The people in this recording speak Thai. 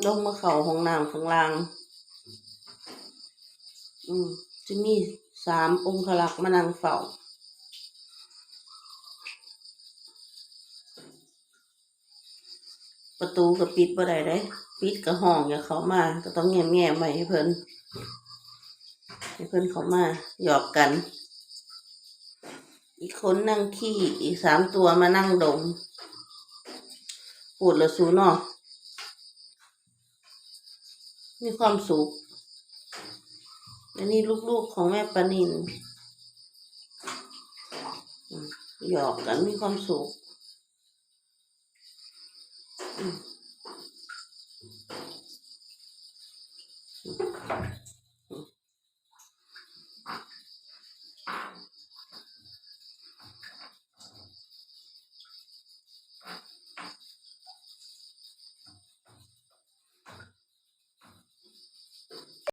ลงมาเข้าห้องน้ำข้างล่างจะมี3 องครักษ์มานั่งเฝ้าประตูก็ปิดบ่ได้เด้ปิดก็ห้องอย่าเข้ามาก็ต้องแง้มๆไว้ให้เพิ่นเข้ามาหยอกกัน อีกคนนั่งขี้อีก3 ตัวมานั่งดมพูดละสูเนาะมีความสุขอันนี้ลูกๆของแม่ปานินหยอกกันมีความสุข